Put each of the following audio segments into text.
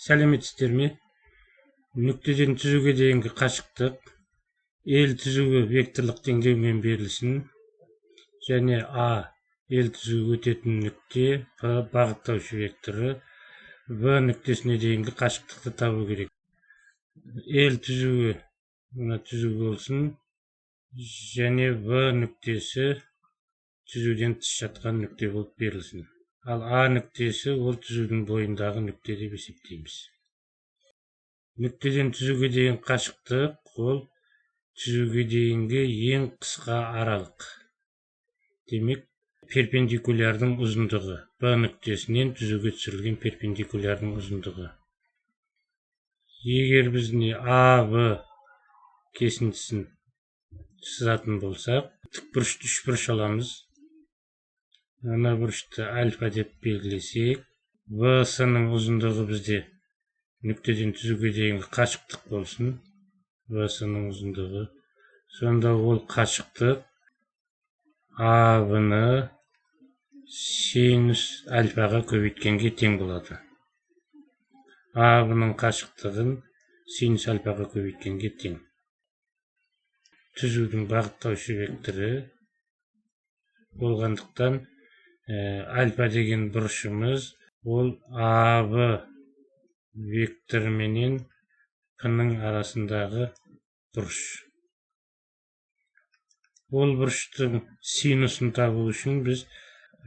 Сәлеметсіздер ме? Нүктеден түзуге дейінгі қашықтық ел түзуі векторлық теңдеумен берілсін, және А ел түзуі өтетін нүкте, П бағыттаушы векторы, В нүктесіне дейінгі қашықтықты табу керек. Ел түзуі мына түзу болсын, және В нүктесі түзуден тыс жатқан нүкте болып берілсін. Ал А нүктесі ол түзудің бойындағы нүкте деп есептейміз. Нүктеден түзуге дейін қашықтық ол түзуге дейінгі ең қысқа аралық. Демек, перпендикулярдың ұзындығы, Б нүктесінен түзуге түсірілген перпендикулярдың ұзындығы. Егер біз АВ кесіндісін сызатын болсақ, тікбұрышты үшбұрыш аламыз. Ана бұрышты альфа деп белгілесек, В-сының ұзындығы бізде нүктеден түзуге дейінгі қашықтық болсын. В-сының ұзындығы. Сонда ол қашықтық АВ-ны синус альфаға көбейткенге тең болады. АВ-ның қашықтығын синус альфаға көбейткенге тең. Түзудің бағыттаушы векторы болғандықтан альфа деген бұрышымыз ол АВ векторы менен П-ның арасындағы бұрыш. Ол бұрыштың синусын табу үшін біз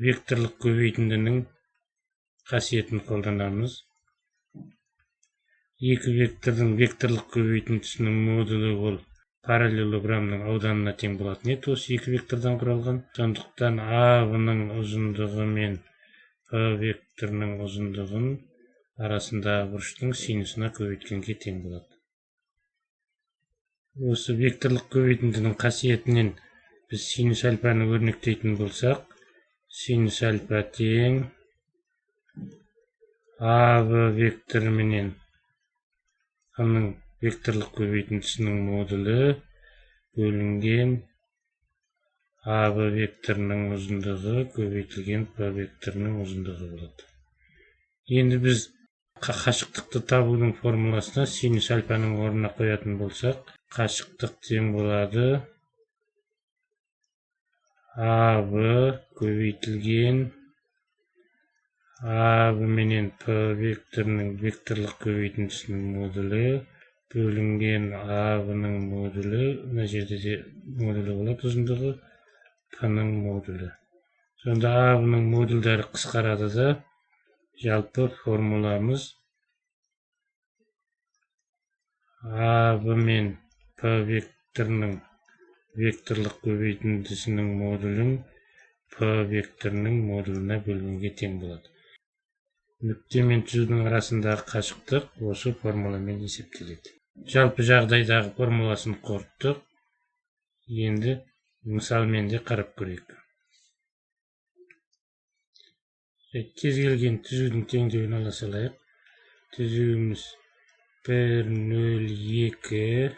векторлық көбейтіндінің қасиетін қолданамыз. Екі вектордың векторлық көбейтіндісінің модулі ол параллелограммның ауданына тең болатын еді. Осы екі вектордан құралған. Сондықтан АВ-ның ұзындығы мен П векторының ұзындығын арасындағы бұрыштың синусына көбейткенге тең болады. Осы векторлық көбейтіндінің қасиетінен біз синус альфаны өрнектейтін болсақ, синус альфа тең АВ векторы менен П-ның векторлық көбейтіндісінің модулі бөлінген АВ векторының ұзындығы көбейтілген П векторының ұзындығы болады. Енді біз қашықтықты табудың формуласына синус альфаның орнына қоятын болсақ, қашықтық тең болады АВ көбейтілген АВ менен П векторының векторлық көбейтіндісінің модулі бөлінген АВ-ның модулі, мына жерде де модулі болады ұзындығы, П-ның модулі. Сонда АВ-ның модульдары қысқарады да, жалпы формуламыз АВ мен П векторының векторлық көбейтіндісінің модулін П векторының модулына бөлгенге тең болады. Нүкте мен түзудің арасындағы қашықтық осы формуламен есептеледі. Жалпы жағдайдағы формуласын қорыттық. Енді мысалмен де қарап көрейік. Кез келген түзудің теңдеуін ала салайық. Түзуіміз 1, 0, 2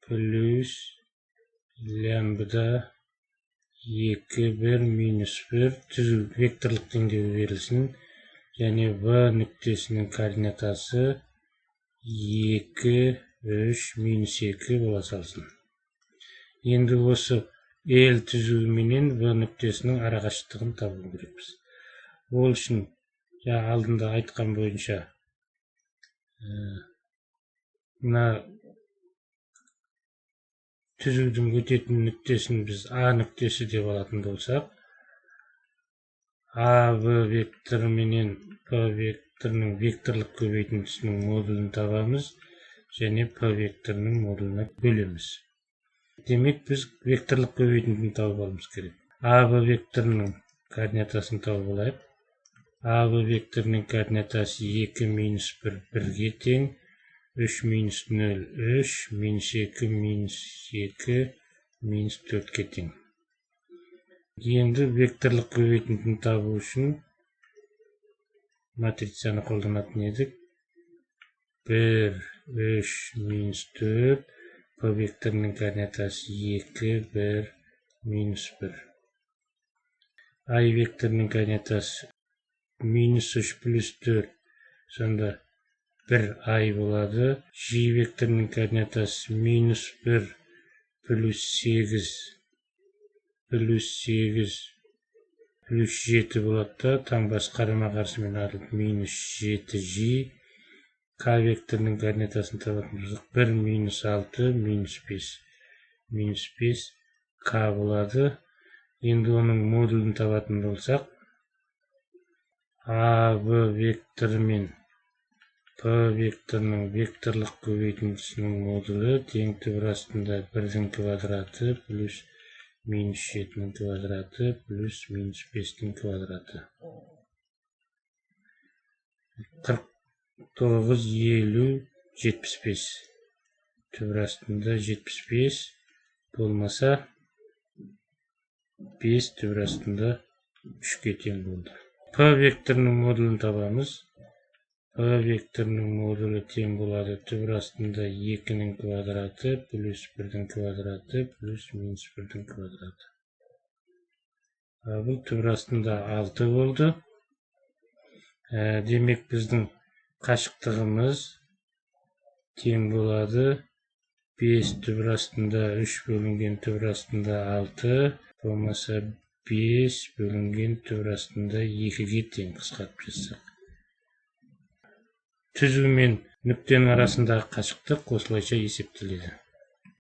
плюс лямбда 2, 1, минус 1 түзу векторлық теңдеуі берілсін. Және В нүктесінің координатасы 2, 3, минус 2 бола салсын. Енді осы ел түзуі менен В нүктесінің арақашықтығын табу керекпіз. Ол үшін алдында айтқан бойынша мына түзудің өтетін нүктесін біз А нүктесі деп алатын болсақ, АВ векторы менен П векторының векторлық көбейтіндісінің модулін табамыз, және П векторының модулына бөлеміз. Демек, біз векторлық көбейтіндіні тауып алуымыз керек. АВ векторының координатасын тауып алайық. АВ векторының координатасы 2 минус 1, 1-ге тең, 3 минус 0, 3, минус 2, минус 2, минус 4-ке тең. Енді векторлық көбейтіндіні табу үшін матрицаны қолданатын едік. 1, 3, минус 4, П векторының координатасы 2, 1, минус 1. Ай векторының координатасы минус 3 плюс 4. Сонда 1 ай болады. J векторының координатасы -1 +8 +8 +7 болады да, таңбасы қарама-қарсымен арылып -7J. K векторының координатасын табатын болсақ 1 -6 -5 K болады. Енді оның модулін табатын болсақ, AB векторы мен P векторының векторлық көбейтіндісінің модулі тең түбір астында 1-дің квадраты плюс -7-ның квадраты плюс -5-дің квадраты. 49, 50, 75. Түбір астында 75 болмаса 5 түбір астында 3-ке тең болды. P векторының модулін табамыз. P векторының модулі тең болады түбір астында 2-ның квадраты плюс 1-дің квадраты плюс -1-дің квадраты. Бұл түбір астында 6 болды. Демек біздің қашықтығымыз тең болады 5 түбір астында 3 бөлінген түбір астында 6 болмаса 5 бөлінген түбір астында 2-ге тең, қысқартып жазсақ. Түзу мен нүктенің арасындағы қашықтық осылайша есептеледі.